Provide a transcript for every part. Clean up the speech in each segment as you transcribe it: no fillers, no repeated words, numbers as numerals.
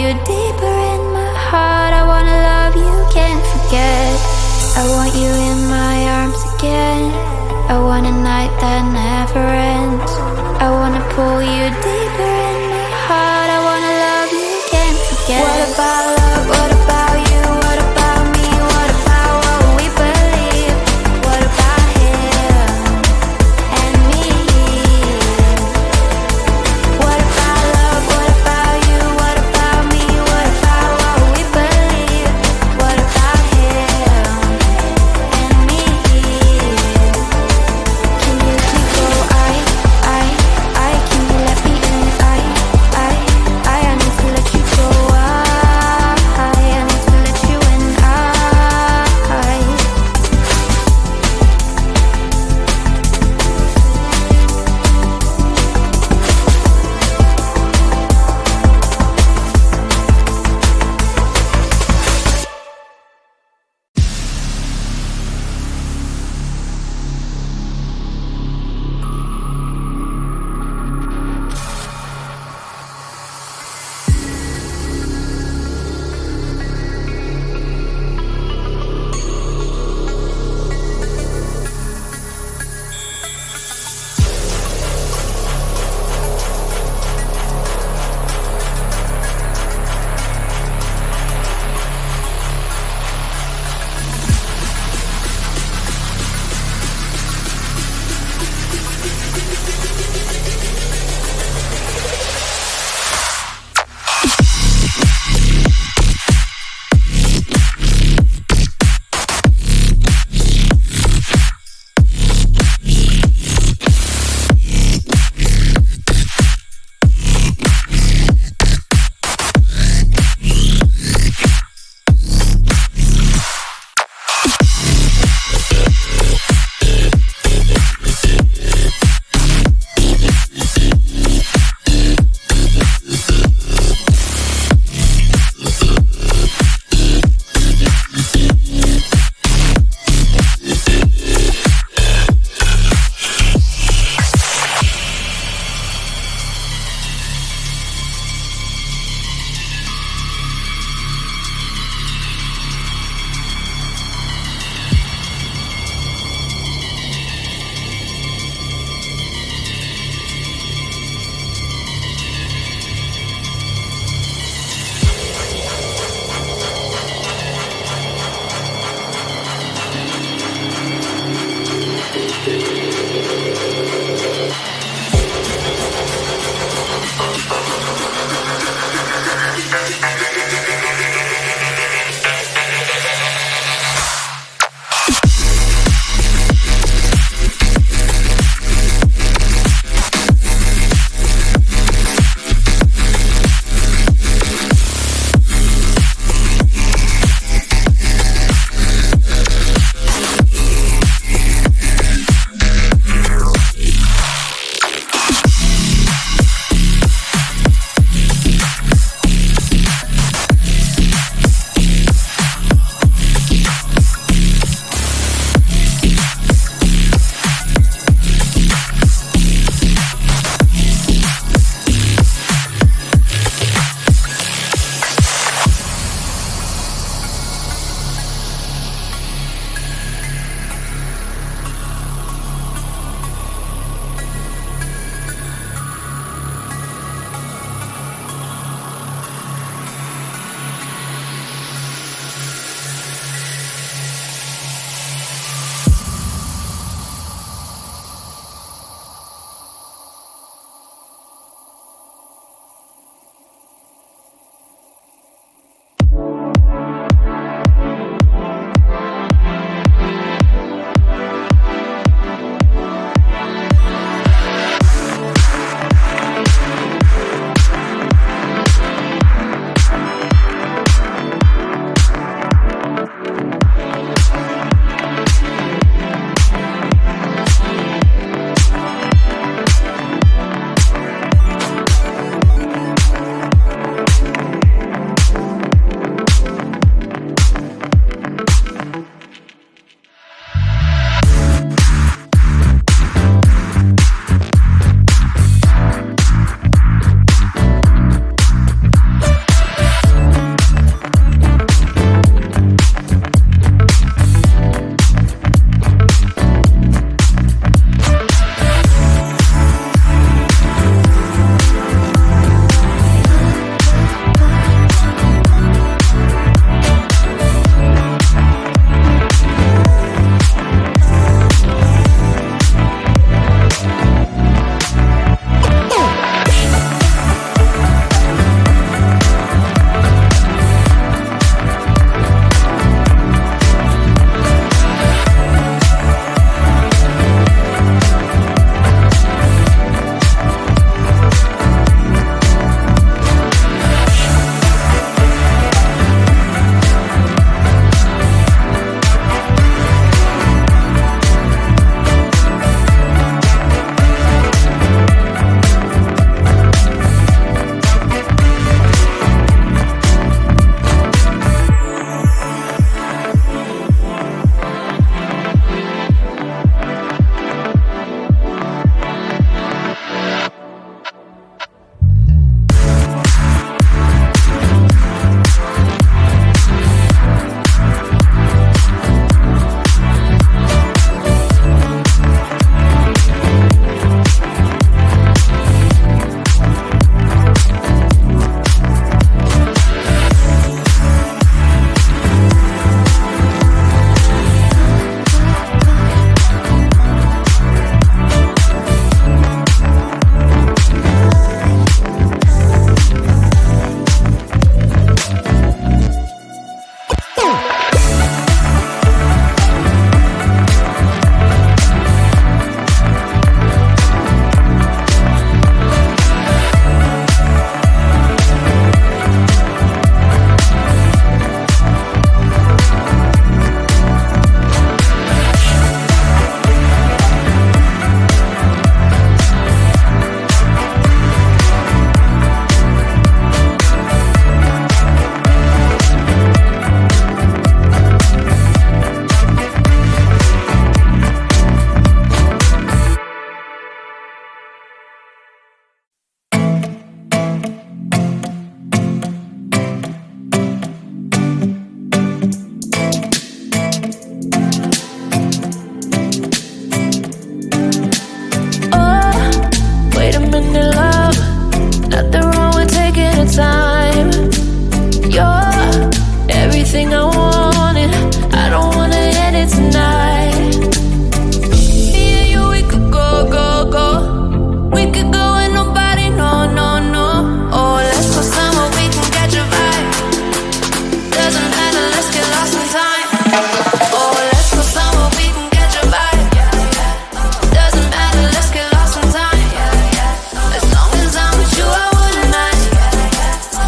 you deeper in my heart. I wanna love you, can't forget. I want you in my arms again. I want a night that never ends. I wanna pull you deeper in my heart. I wanna love you, can't forget. What about love? What about you? What about me? What about what we believe? What about him and me? What about love? What about you? What about me? What about what we believe? What about him and me? Can you let me go? Can you let me in? I need to let you go. everything I wanted. I don't wanna end it tonight. Me and you, we could go, go, go. We could go and nobody, no, no, no. Oh, let's go somewhere we can catch a vibe. Doesn't matter, let's get lost in time. Oh, let's go somewhere we can catch a vibe. Doesn't matter, let's get lost in time. As long as I'm with you, I wouldn't mind.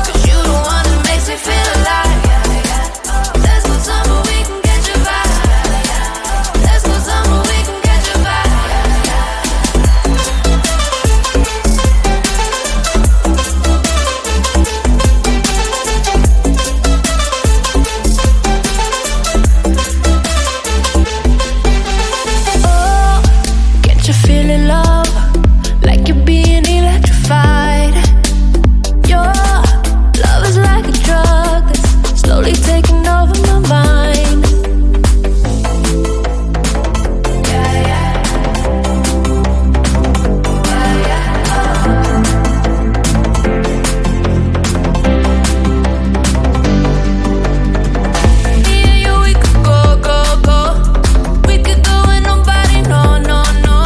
'Cause you the one that makes me feel alive. Let's go somewhere we can catch a vibe. Let's go somewhere we can catch a vibe. Oh, can't you feel it, love? Like you're being electrified. Your love is like a drug that's slowly taking over my mind. Yeah, yeah. Yeah, yeah. Me and you, we could go, go, go. We could go and nobody, no, no, no.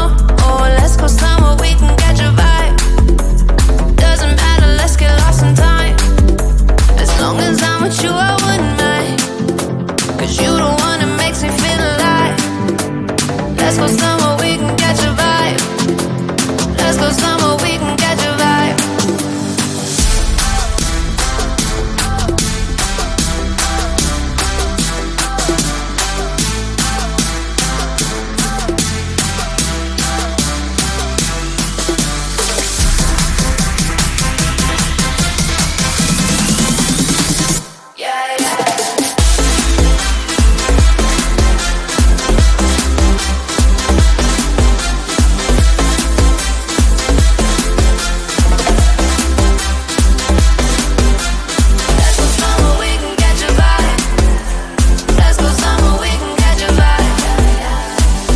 Oh, let's go somewhere we can catch a vibe. Doesn't matter, let's get lost in time. As long as I'm with you, I wouldn't mind. 'Cause you the one that makes me feel alive. Let's go somewhere we can catch a vibe. Let's go somewhere we can catch a vibe. Yeah, yeah. Let's go somewhere we can catch a vibe. Let's go somewhere we can catch a vibe.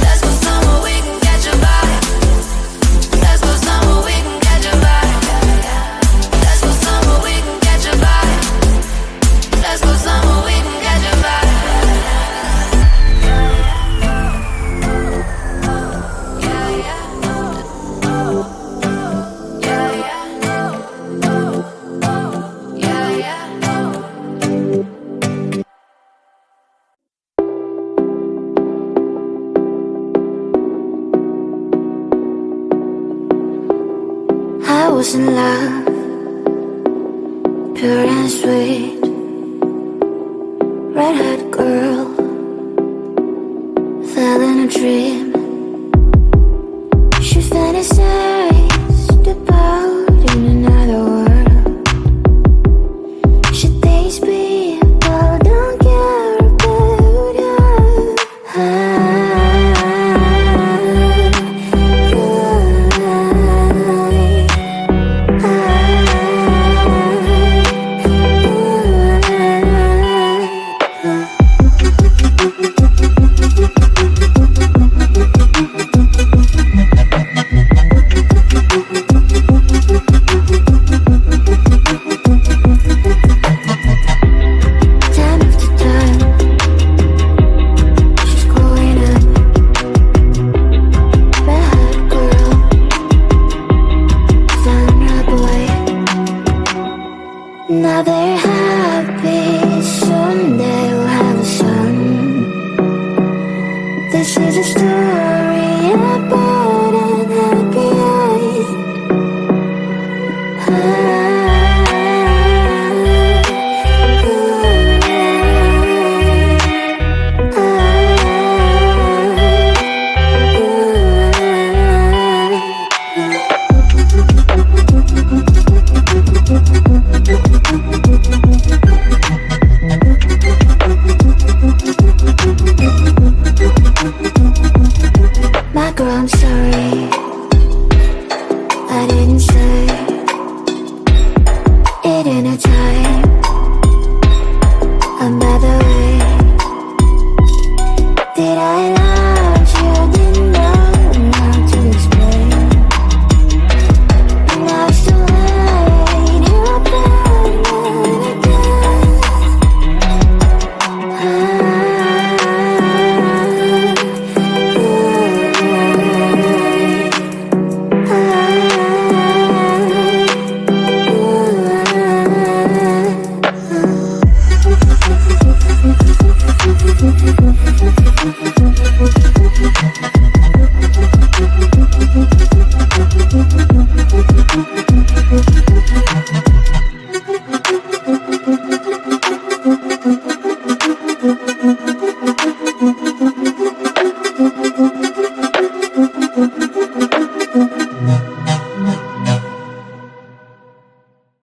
Let's go somewhere we can catch a vibe. Let's go somewhere we can catch a vibe. Let's go somewhere we can catch a vibe. Let's go somewhere we can catch a vibe. Yeah, yeah. Yeah, yeah. Yeah, yeah. I was in love, pure and sweet, red-hot girl, fell in a dream. She fantasized about in another world. She days